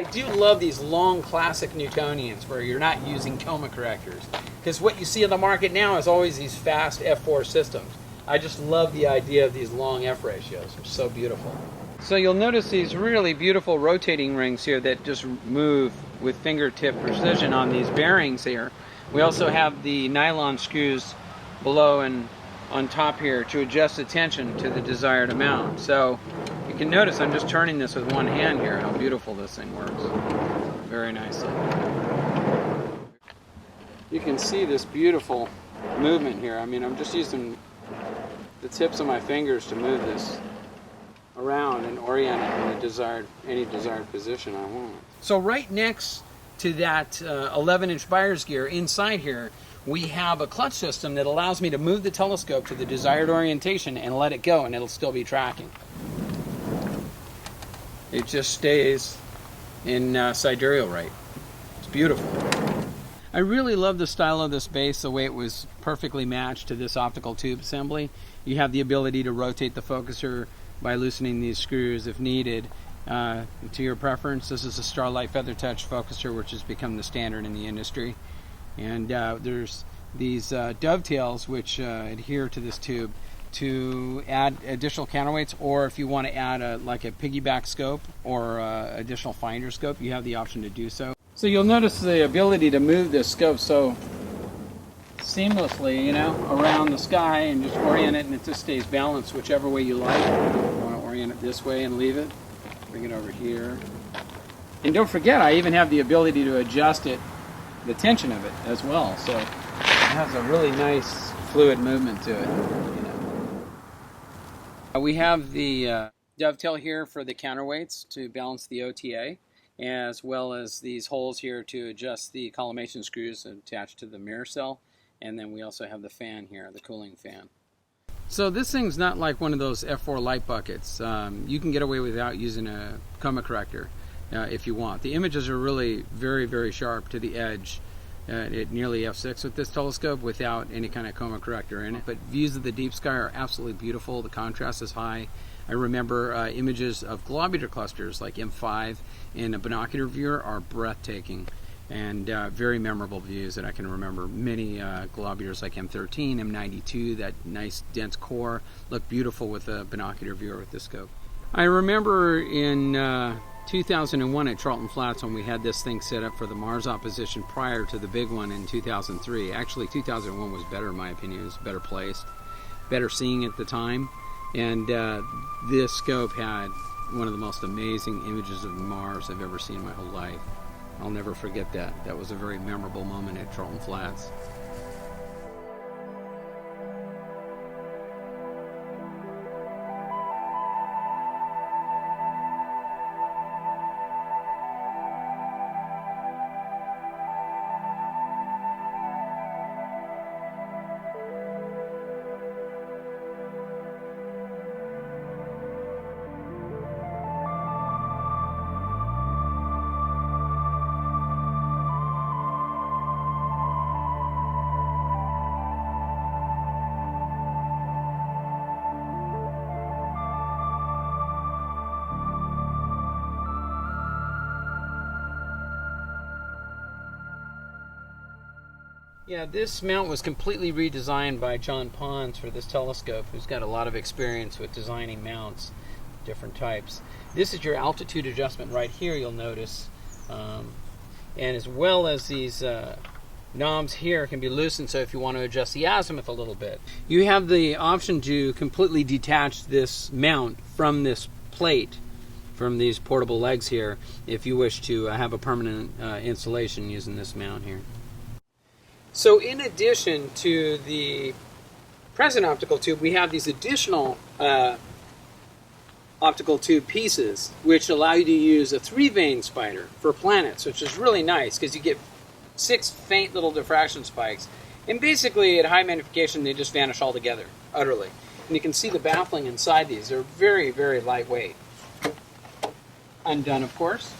I do love these long classic Newtonians where you're not using coma correctors, because what you see in the market now is always these fast F4 systems. I just love the idea of these long F ratios. They're so beautiful. So you'll notice these really beautiful rotating rings here that just move with fingertip precision on these bearings here. We also have the nylon screws below and on top here to adjust the tension to the desired amount. So you can notice I'm just turning this with one hand here, how beautiful this thing works. Very nicely. You can see this beautiful movement here. I mean, I'm just using the tips of my fingers to move this around and orient it in any desired position I want. So right next to that 11-inch buyer's gear inside here, we have a clutch system that allows me to move the telescope to the desired orientation and let it go, and it'll still be tracking. It just stays in sidereal rate. It's beautiful. I really love the style of this base, the way it was perfectly matched to this optical tube assembly. You have the ability to rotate the focuser by loosening these screws if needed to your preference. This is a Starlight Feather Touch focuser, which has become the standard in the industry. And there's these dovetails which adhere to this tube to add additional counterweights, or if you want to add like a piggyback scope or additional finder scope, you have the option to do so. So you'll notice the ability to move this scope so seamlessly, you know, around the sky and just orient it, and it just stays balanced whichever way you like. You want to orient it this way and leave it, bring it over here. And don't forget, I even have the ability to adjust it, the tension of it as well, so it has a really nice fluid movement to it, you know. We have the dovetail here for the counterweights to balance the OTA, as well as these holes here to adjust the collimation screws attached to the mirror cell. And then we also have the fan here, the cooling fan. So this thing's not like one of those F4 light buckets. You can get away without using a coma corrector if you want. The images are really very, very sharp to the edge at nearly f6 with this telescope without any kind of coma corrector in it. But views of the deep sky are absolutely beautiful. The contrast is high. I remember images of globular clusters like M5 in a binocular viewer are breathtaking. And very memorable views that I can remember. Many globulars like M13, M92, that nice dense core, look beautiful with a binocular viewer with this scope. I remember in 2001 at Charlton Flats when we had this thing set up for the Mars opposition prior to the big one in 2003. Actually, 2001 was better in my opinion. It was better placed, better seeing at the time. And this scope had one of the most amazing images of Mars I've ever seen in my whole life. I'll never forget that. That was a very memorable moment at Charlton Flats. Yeah, this mount was completely redesigned by John Pons for this telescope, who's got a lot of experience with designing mounts, different types. This is your altitude adjustment right here, you'll notice. And as well as these knobs here can be loosened, so if you want to adjust the azimuth a little bit. You have the option to completely detach this mount from this plate, from these portable legs here, if you wish to have a permanent installation using this mount here. So in addition to the present optical tube, we have these additional optical tube pieces which allow you to use a 3-vane spider for planets, which is really nice because you get 6 faint little diffraction spikes. And basically at high magnification they just vanish altogether, utterly. And you can see the baffling inside these. They're very, very lightweight. Undone, of course,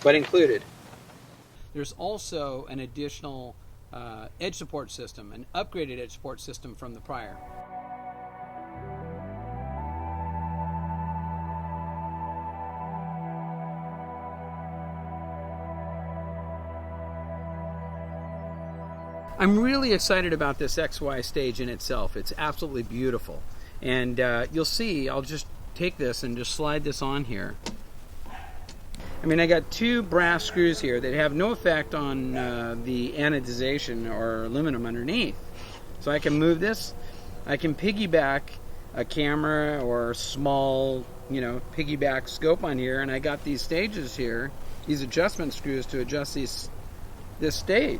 but included. There's also an additional edge support system, an upgraded edge support system from the prior. I'm really excited about this XY stage in itself. It's absolutely beautiful. And you'll see, I'll just take this and just slide this on here. I mean, I got two brass screws here that have no effect on the anodization or aluminum underneath. So I can move this. I can piggyback a camera or small, piggyback scope on here, and I got these stages here, these adjustment screws to adjust this stage.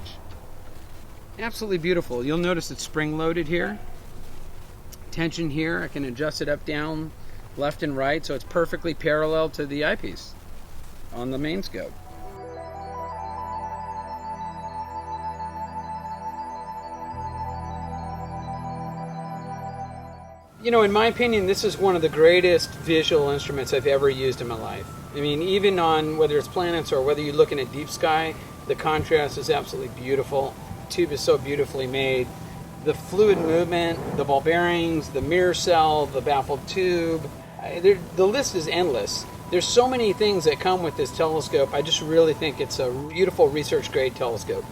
Absolutely beautiful. You'll notice it's spring-loaded here. Tension here. I can adjust it up, down, left, and right, so it's perfectly parallel to the eyepiece on the main scope. In my opinion, this is one of the greatest visual instruments I've ever used in my life. I mean, even on whether it's planets or whether you're looking at deep sky, the contrast is absolutely beautiful. The tube is so beautifully made. The fluid movement, the ball bearings, the mirror cell, the baffled tube, the list is endless. There's so many things that come with this telescope. I just really think it's a beautiful research grade telescope.